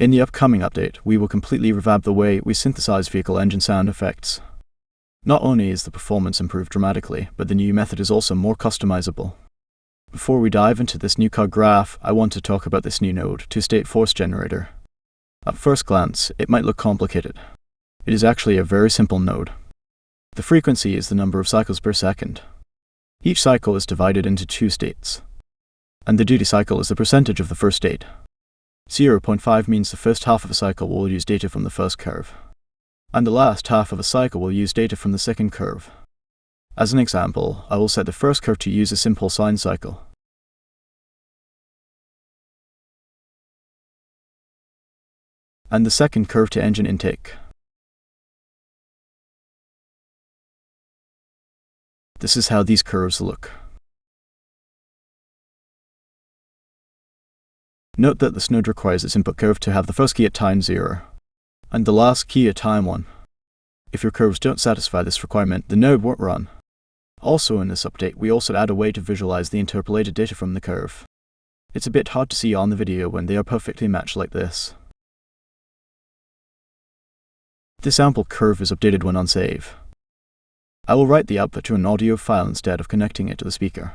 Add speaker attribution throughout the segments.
Speaker 1: In the upcoming update, we will completely revamp the way we synthesize vehicle engine sound effects. Not only is the performance improved dramatically, but the new method is also more customizable. Before we dive into this new cog graph, I want to talk about this new node, two-state force generator. At first glance, it might look complicated. It is actually a very simple node. The frequency is the number of cycles per second. Each cycle is divided into two states, and the duty cycle is the percentage of the first state. 0.5 means the first half of a cycle will use data from the first curve, and the last half of a cycle will use data from the second curve. As an example, I will set the first curve to use a simple sine cycle. And the second curve to engine intake. This is how these curves look. Note that this node requires its input curve to have the first key at time 0, and the last key at time 1. If your curves don't satisfy this requirement, the node won't run. Also in this update, we also add a way to visualize the interpolated data from the curve. It's a bit hard to see on the video when they are perfectly matched like this. This sample curve is updated when on save. I will write the output to an audio file instead of connecting it to the speaker.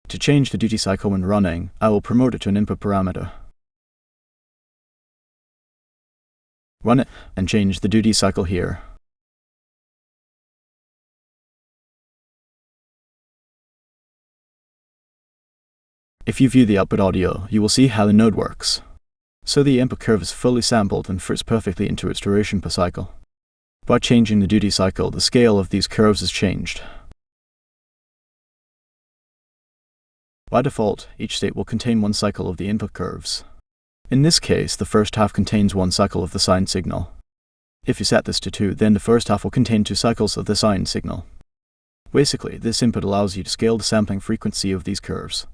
Speaker 1: To change the duty cycle when running, I will promote it to an input parameter. Run it and change the duty cycle here. If you view the output audio, you will see how the node works. So the input curve is fully sampled and fits perfectly into its duration per cycle. By changing the duty cycle, the scale of these curves is changed. By default, each state will contain one cycle of the input curves. In this case, the first half contains one cycle of the sine signal. If you set this to 2, then the first half will contain 2 cycles of the sine signal. Basically, this input allows you to scale the sampling frequency of these curves.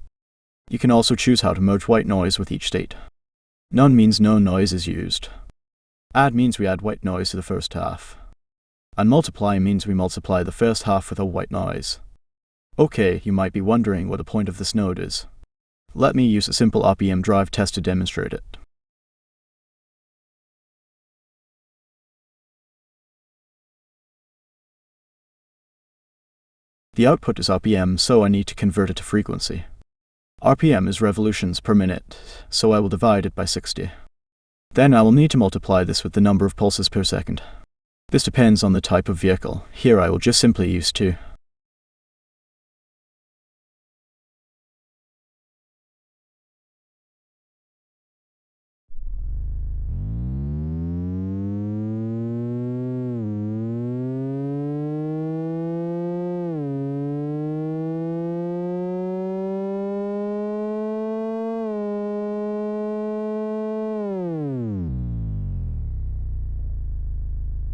Speaker 1: You can also choose how to merge white noise with each state. None means no noise is used. Add means we add white noise to the first half. And multiply means we multiply the first half with a white noise. Okay, you might be wondering what the point of this node is. Let me use a simple RPM drive test to demonstrate it. The output is RPM, so I need to convert it to frequency. RPM is revolutions per minute, so I will divide it by 60. Then I will need to multiply this with the number of pulses per second. This depends on the type of vehicle. Here I will just simply use 2.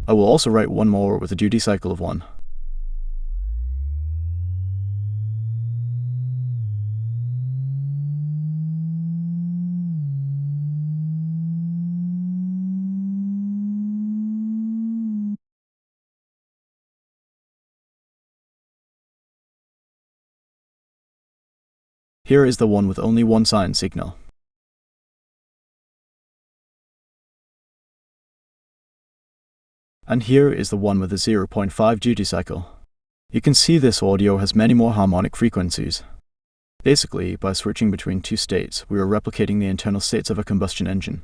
Speaker 1: I will also write one more with a duty cycle of 1. Here is the one with only one sine signal. And here is the one with a 0.5 duty cycle. You can see this audio has many more harmonic frequencies. Basically, by switching between two states, we are replicating the internal states of a combustion engine.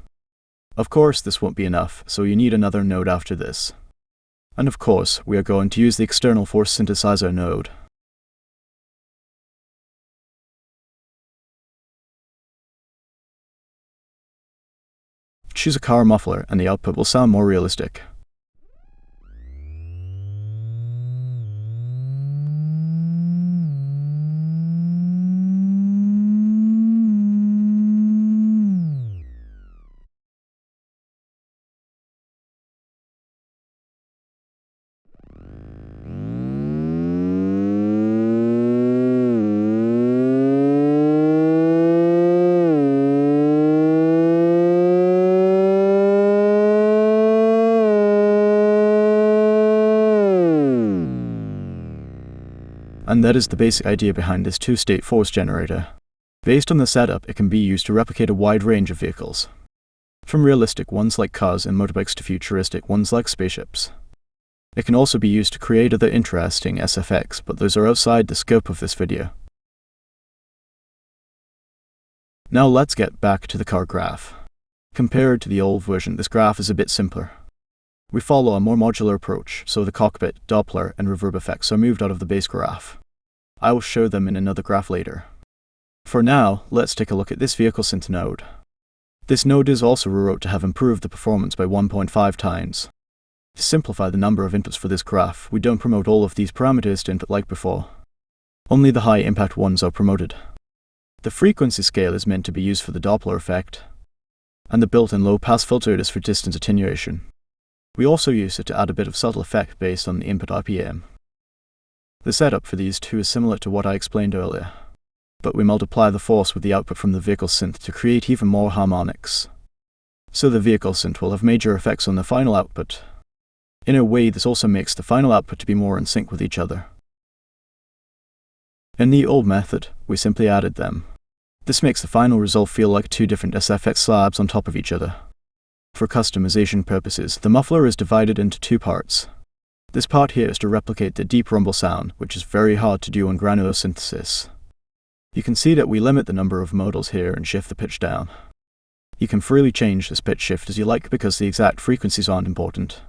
Speaker 1: Of course, this won't be enough, so you need another node after this. And of course, we are going to use the external force synthesizer node. Choose a car muffler and the output will sound more realistic. And that is the basic idea behind this two-state force generator. Based on the setup, it can be used to replicate a wide range of vehicles. from realistic ones like cars and motorbikes to futuristic ones like spaceships. It can also be used to create other interesting SFX, but those are outside the scope of this video. Now let's get back to the car graph. Compared to the old version, this graph is a bit simpler. We follow a more modular approach, so the cockpit, Doppler, and reverb effects are moved out of the base graph. I will show them in another graph later. For now, let's take a look at this vehicle synth node. This node is also rewrote to have improved the performance by 1.5 times. To simplify the number of inputs for this graph, we don't promote all of these parameters to input like before. Only the high impact ones are promoted. The frequency scale is meant to be used for the Doppler effect, and the built-in low-pass filter is for distance attenuation. We also use it to add a bit of subtle effect based on the input RPM. The setup for these two is similar to what I explained earlier, but we multiply the force with the output from the vehicle synth to create even more harmonics. So the vehicle synth will have major effects on the final output. In a way, this also makes the final output to be more in sync with each other. In the old method, we simply added them. This makes the final result feel like two different SFX slabs on top of each other. For customization purposes, the muffler is divided into two parts. This part here is to replicate the deep rumble sound, which is very hard to do on granular synthesis. You can see that we limit the number of modals here and shift the pitch down. You can freely change this pitch shift as you like because the exact frequencies aren't important.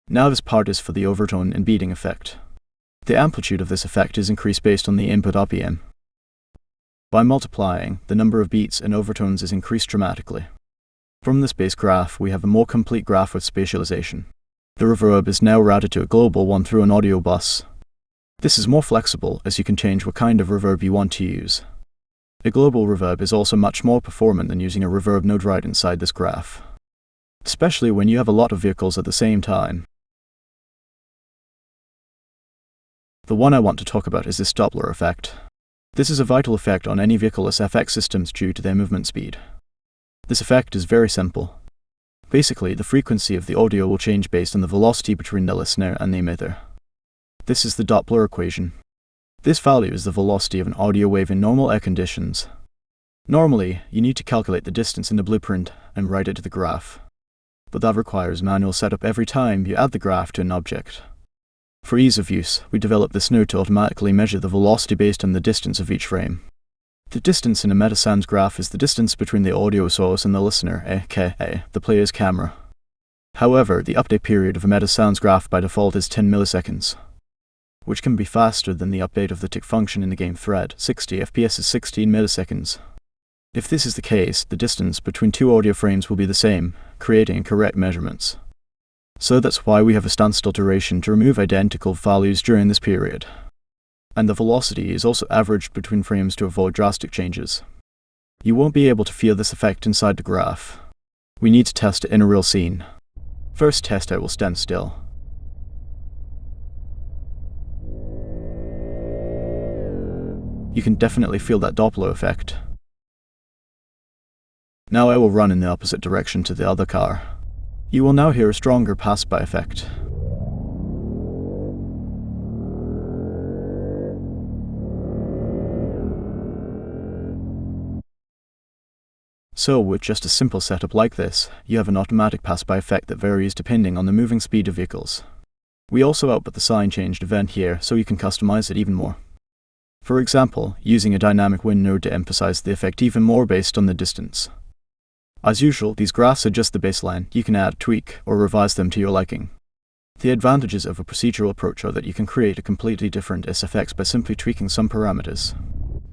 Speaker 1: Now this part is for the overtone and beating effect. The amplitude of this effect is increased based on the input RPM. By multiplying, the number of beats and overtones is increased dramatically. From this base graph, we have a more complete graph with spatialization. The reverb is now routed to a global one through an audio bus. This is more flexible as you can change what kind of reverb you want to use. A global reverb is also much more performant than using a reverb node right inside this graph, especially when you have a lot of vehicles at the same time. The one I want to talk about is this Doppler effect. This is a vital effect on any vehicle SFX systems due to their movement speed. This effect is very simple. Basically, the frequency of the audio will change based on the velocity between the listener and the emitter. This is the Doppler equation. This value is the velocity of an audio wave in normal air conditions. Normally, you need to calculate the distance in the blueprint and write it to the graph, but that requires manual setup every time you add the graph to an object. For ease of use, we developed this node to automatically measure the velocity based on the distance of each frame. The distance in a meta-sounds graph is the distance between the audio source and the listener, aka the player's camera. However, the update period of a meta-sounds graph by default is 10 milliseconds, which can be faster than the update of the tick function in the game thread. 60 FPS is 16 milliseconds. If this is the case, the distance between two audio frames will be the same, creating correct measurements. So that's why we have a standstill duration to remove identical values during this period. And the velocity is also averaged between frames to avoid drastic changes. You won't be able to feel this effect inside the graph. We need to test it in a real scene. First test I will stand still. You can definitely feel that Doppler effect. Now I will run in the opposite direction to the other car. You will now hear a stronger pass-by effect. So, with just a simple setup like this, you have an automatic pass-by effect that varies depending on the moving speed of vehicles. We also output the sign changed event here, so you can customize it even more. For example, using a dynamic wind node to emphasize the effect even more based on the distance. As usual, these graphs are just the baseline. You can add, tweak, or revise them to your liking. The advantages of a procedural approach are that you can create a completely different SFX by simply tweaking some parameters.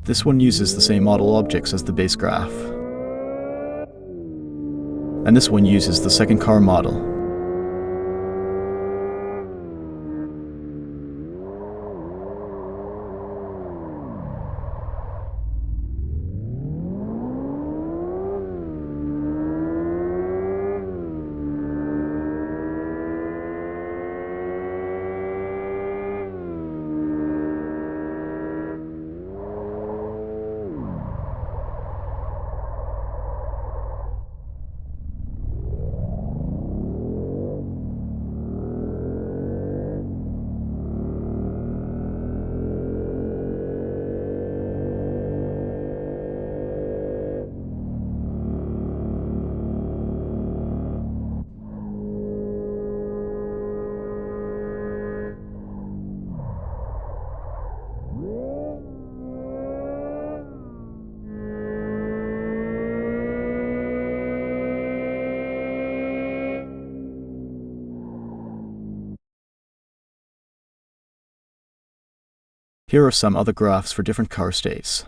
Speaker 1: This one uses the same model objects as the base graph, and this one uses the second car model. Here are some other graphs for different car states.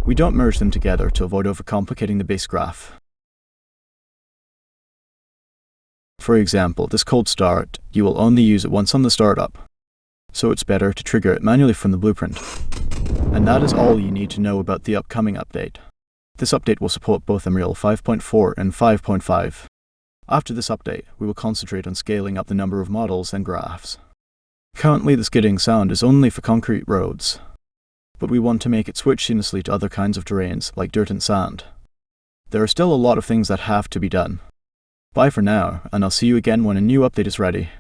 Speaker 1: We don't merge them together to avoid overcomplicating the base graph. For example, this cold start, you will only use it once on the startup, so it's better to trigger it manually from the blueprint. And that is all you need to know about the upcoming update. This update will support both Unreal 5.4 and 5.5. After this update, we will concentrate on scaling up the number of models and graphs. Currently, the skidding sound is only for concrete roads, but we want to make it switch seamlessly to other kinds of terrains, like dirt and sand. There are still a lot of things that have to be done. Bye for now, and I'll see you again when a new update is ready.